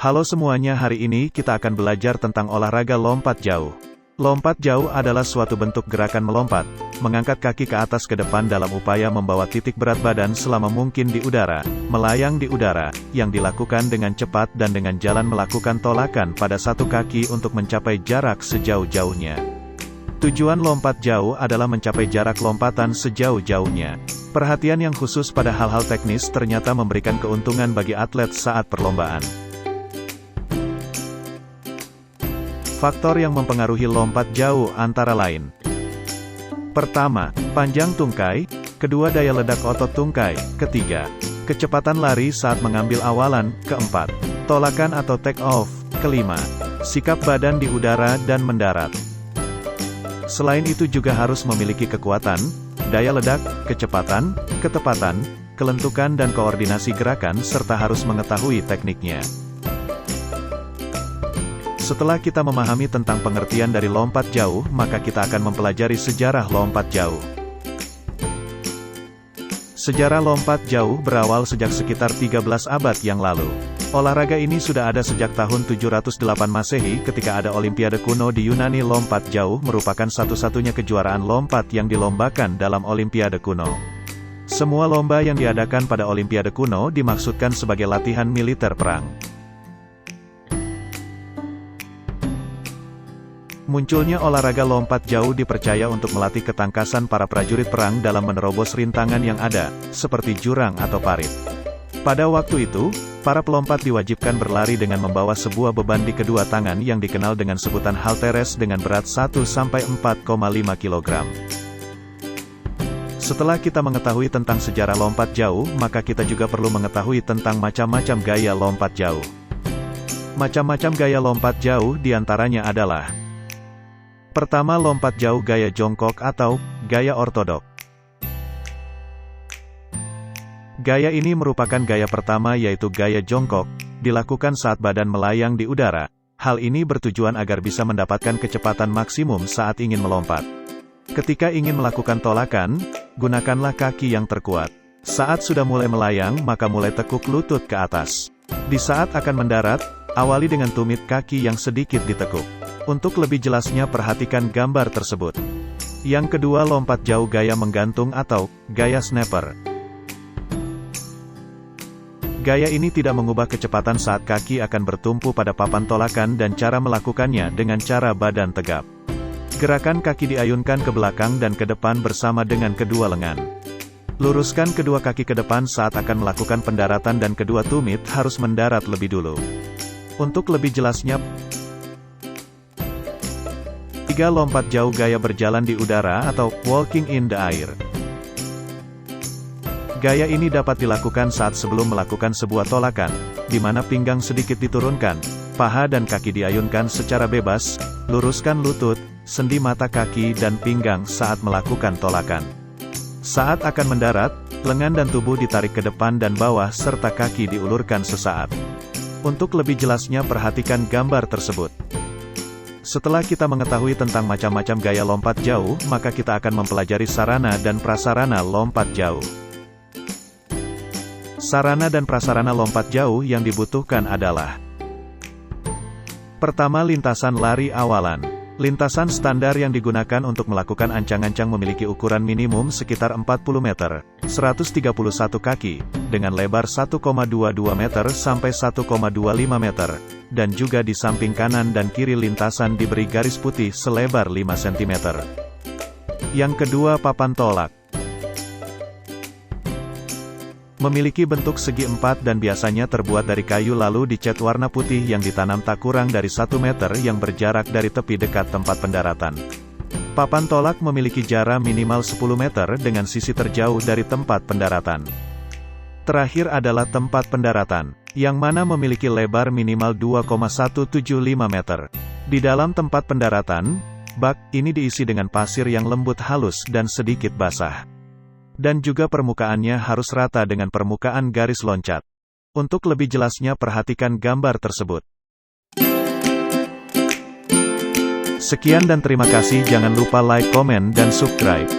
Halo semuanya, hari ini kita akan belajar tentang olahraga lompat jauh. Lompat jauh adalah suatu bentuk gerakan melompat, mengangkat kaki ke atas ke depan dalam upaya membawa titik berat badan selama mungkin di udara, melayang di udara, yang dilakukan dengan cepat dan dengan jalan melakukan tolakan pada satu kaki untuk mencapai jarak sejauh-jauhnya. Tujuan lompat jauh adalah mencapai jarak lompatan sejauh-jauhnya. Perhatian yang khusus pada hal-hal teknis ternyata memberikan keuntungan bagi atlet saat perlombaan. Faktor yang mempengaruhi lompat jauh antara lain: pertama, panjang tungkai; kedua, daya ledak otot tungkai; ketiga, kecepatan lari saat mengambil awalan; keempat, tolakan atau take off; kelima, sikap badan di udara dan mendarat. Selain itu juga harus memiliki kekuatan, daya ledak, kecepatan, ketepatan, kelentukan dan koordinasi gerakan serta harus mengetahui tekniknya. Setelah kita memahami tentang pengertian dari lompat jauh, maka kita akan mempelajari sejarah lompat jauh. Sejarah lompat jauh berawal sejak sekitar 13 abad yang lalu. Olahraga ini sudah ada sejak tahun 708 Masehi ketika ada Olimpiade kuno di Yunani. Lompat jauh merupakan satu-satunya kejuaraan lompat yang dilombakan dalam Olimpiade kuno. Semua lomba yang diadakan pada Olimpiade kuno dimaksudkan sebagai latihan militer perang. Munculnya olahraga lompat jauh dipercaya untuk melatih ketangkasan para prajurit perang dalam menerobos rintangan yang ada, seperti jurang atau parit. Pada waktu itu, para pelompat diwajibkan berlari dengan membawa sebuah beban di kedua tangan yang dikenal dengan sebutan halteres dengan berat 1-4,5 kg. Setelah kita mengetahui tentang sejarah lompat jauh, maka kita juga perlu mengetahui tentang macam-macam gaya lompat jauh. Macam-macam gaya lompat jauh diantaranya adalah: pertama, lompat jauh gaya jongkok atau gaya ortodok. Gaya ini merupakan gaya pertama, yaitu gaya jongkok, dilakukan saat badan melayang di udara. Hal ini bertujuan agar bisa mendapatkan kecepatan maksimum saat ingin melompat. Ketika ingin melakukan tolakan, gunakanlah kaki yang terkuat. Saat sudah mulai melayang, maka mulai tekuk lutut ke atas. Di saat akan mendarat, awali dengan tumit kaki yang sedikit ditekuk. Untuk lebih jelasnya perhatikan gambar tersebut. Yang kedua, lompat jauh gaya menggantung atau gaya snapper. Gaya ini tidak mengubah kecepatan saat kaki akan bertumpu pada papan tolakan dan cara melakukannya dengan cara badan tegap. Gerakan kaki diayunkan ke belakang dan ke depan bersama dengan kedua lengan. Luruskan kedua kaki ke depan saat akan melakukan pendaratan dan kedua tumit harus mendarat lebih dulu. Untuk lebih jelasnya, tiga, lompat jauh gaya berjalan di udara atau walking in the air. Gaya ini dapat dilakukan saat sebelum melakukan sebuah tolakan, di mana pinggang sedikit diturunkan, paha dan kaki diayunkan secara bebas, luruskan lutut, sendi mata kaki dan pinggang saat melakukan tolakan. Saat akan mendarat, lengan dan tubuh ditarik ke depan dan bawah serta kaki diulurkan sesaat. Untuk lebih jelasnya perhatikan gambar tersebut. Setelah kita mengetahui tentang macam-macam gaya lompat jauh, maka kita akan mempelajari sarana dan prasarana lompat jauh. Sarana dan prasarana lompat jauh yang dibutuhkan adalah: pertama, lintasan lari awalan. Lintasan standar yang digunakan untuk melakukan ancang-ancang memiliki ukuran minimum sekitar 40 meter, 131 kaki, dengan lebar 1,22 meter sampai 1,25 meter, dan juga di samping kanan dan kiri lintasan diberi garis putih selebar 5 cm. Yang kedua, papan tolak. Memiliki bentuk segi empat dan biasanya terbuat dari kayu lalu dicat warna putih yang ditanam tak kurang dari 1 meter yang berjarak dari tepi dekat tempat pendaratan. Papan tolak memiliki jarak minimal 10 meter dengan sisi terjauh dari tempat pendaratan. Terakhir adalah tempat pendaratan, yang mana memiliki lebar minimal 2,175 meter. Di dalam tempat pendaratan, bak ini diisi dengan pasir yang lembut halus dan sedikit basah. Dan juga permukaannya harus rata dengan permukaan garis loncat. Untuk lebih jelasnya perhatikan gambar tersebut. Sekian dan terima kasih, jangan lupa like, komen, dan subscribe.